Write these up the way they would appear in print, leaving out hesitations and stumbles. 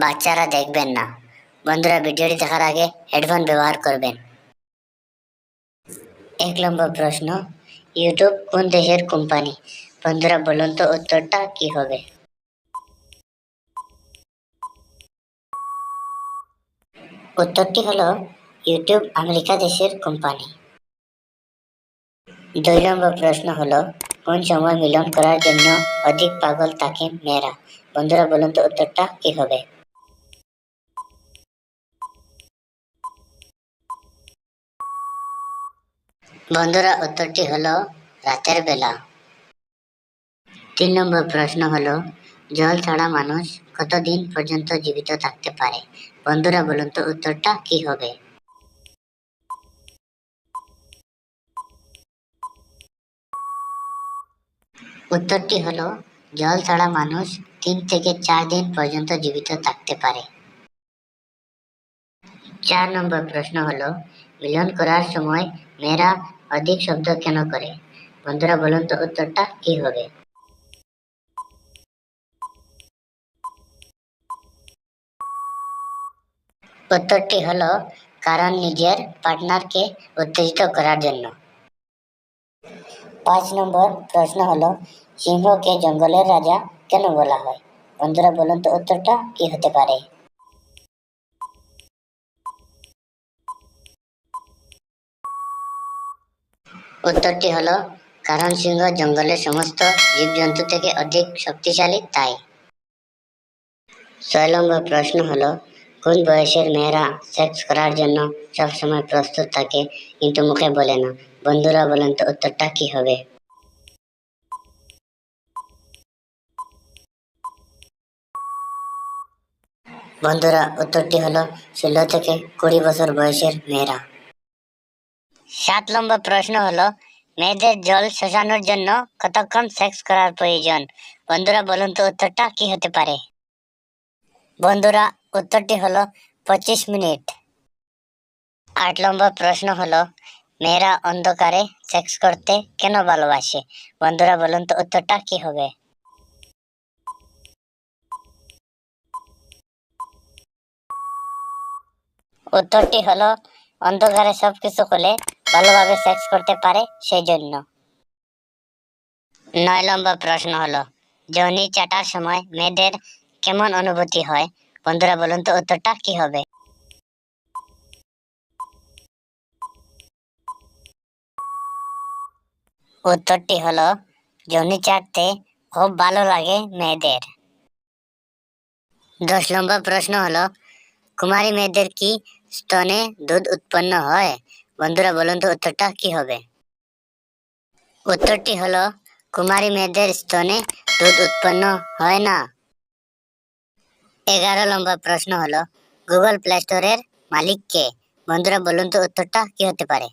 বাচ্চারা দেখবেন না। বন্ধুরা, ভিডিওটি দেখার আগে হেডফোন ব্যবহার করবেন। 1 নম্বর প্রশ্ন, ইউটিউব কোন দেশের কোম্পানি? বন্ধুরা বলুন তো উত্তরটা কি হবে? উত্তরটি হলো ইউটিউব আমেরিকা দেশের কোম্পানি। 2 নম্বর প্রশ্ন হলো, কোন সময় মিলন করার জন্য অধিক পাগল থাকে মেয়েরা? বন্ধুরা বলুন তো উত্তরটা কি হবে? বন্ধুরা উত্তরটি হলো রাতের বেলা। 3 নম্বর প্রশ্ন হলো, জল ছাড়া মানুষ কতদিন পর্যন্ত জীবিত থাকতে পারে? বন্ধুরা বলুন তো উত্তরটা কি হবে? উত্তরটি হলো জল ছাড়া মানুষ 3 থেকে 4 দিন পর্যন্ত জীবিত থাকতে পারে। 4 নম্বর প্রশ্ন হলো, মিলন করার সময় মেয়েরা অধিক শব্দ কেন করে? বন্ধুরা বলুন তো উত্তরটা কি হবে? উত্তরটি হলো কারণ নিজের পার্টনারকে উত্তেজিত করার জন্য। 5 নম্বর প্রশ্ন হলো, সিংহকে জঙ্গলের রাজা কেন বলা হয়? বন্ধুরা বলুন তো উত্তরটা কি হতে পারে? উত্তরটি হলো কারণ সিংহ জঙ্গলের সমস্ত জীবজন্তু থেকে অধিক শক্তিশালী তাই। 6 নম্বর প্রশ্ন হলো, কোন বয়সের মেয়েরা সেক্স করার জন্য সবসময় প্রস্তুত থাকে কিন্তু মুখে বলে না? বন্ধুরা বলেন তো উত্তরটা কি হবে? বন্ধুরা উত্তরটি হলো 16 থেকে 20 বছর বয়সের মেয়েরা। 7 নম্বর প্রশ্ন হলো, মেয়েদের জল শোষানোর জন্য কতক্ষণ সেক্স করার প্রয়োজন? বন্ধুরা বলুন তো উত্তরটা কি হতে পারে? বন্ধুরা উত্তরটি হলো 25 মিনিট। 8 নম্বর প্রশ্ন হলো, মেয়েরা অন্ধকারে সেক্স করতে কেন ভালোবাসে? বন্ধুরা বলুন তো উত্তরটা কি হবে? উত্তরটি হলো অন্ধকারে সবকিছু খুলে ভালোভাবে সেক্স করতে পারে সেই জন্য। 9 নম্বর প্রশ্ন হলো, যৌনি চাটার সময় মেয়েদের কেমন অনুভূতি হয়? বন্ধুরা বলুন তো উত্তরটা কি হবে? উত্তরটি হলো যৌনি চাটতে খুব ভালো লাগে মেয়েদের। 10 নম্বর প্রশ্ন হলো, কুমারী মেয়েদের কি স্তনে দুধ উৎপন্ন হয়? বন্ধুরা বলুন তো উত্তরটা কি হবে? উত্তরটি হলো কুমারী মেয়েদের স্তনে দুধ উৎপন্ন হয় না। 11 নম্বর প্রশ্ন হলো, গুগল প্লে স্টোরের মালিক কে? বন্ধুরা বলুন তো উত্তরটা কি হতে পারে?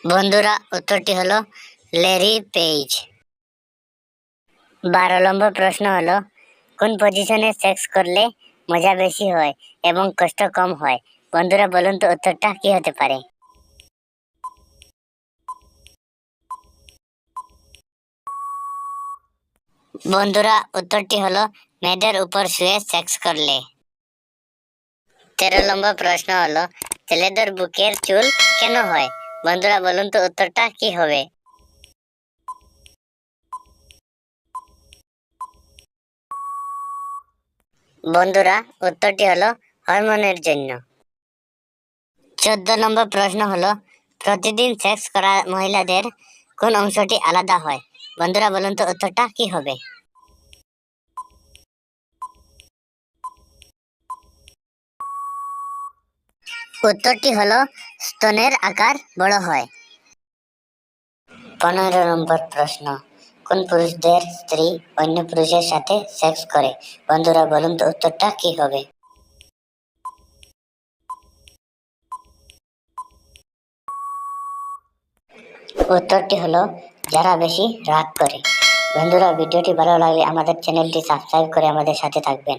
বন্ধুরা উত্তরটি হলো ল্যারি পেজ। 12 নম্বর প্রশ্ন হলো, কোন পজিশনে সেক্স করলে মজা বেশি হয় এবং কষ্ট কম হয়? বন্ধুরা বলুন তো উত্তরটা কি হতে পারে? বন্ধুরা উত্তরটি হলো মেয়েদের উপর শুয়ে সেক্স করলে। 13 নম্বর প্রশ্ন হলো, ছেলেদের বুকের চুল কেন হয়? বন্ধুরা বলুন তো উত্তরটা কি হবে? বন্ধুরা উত্তরটি হলো হরমোনের জন্য। 14 নম্বর প্রশ্ন হলো, প্রতিদিন সেক্স করা মহিলাদের কোন অংশটি আলাদা হয়? বন্ধুরা বলুন তো উত্তরটা কি হবে? উত্তরটি হলো স্তনের আকার বড় হয়। 15 নম্বর প্রশ্ন, কোন পুরুষদের স্ত্রী অন্য পুরুষের সাথে সেক্স করে? বন্ধুরা বলুন তো উত্তরটা কি হবে? উত্তরটি হলো যারা বেশি রাগ করে। বন্ধুরা ভিডিওটি ভালো লাগলে আমাদের চ্যানেলটি সাবস্ক্রাইব করে আমাদের সাথে থাকবেন।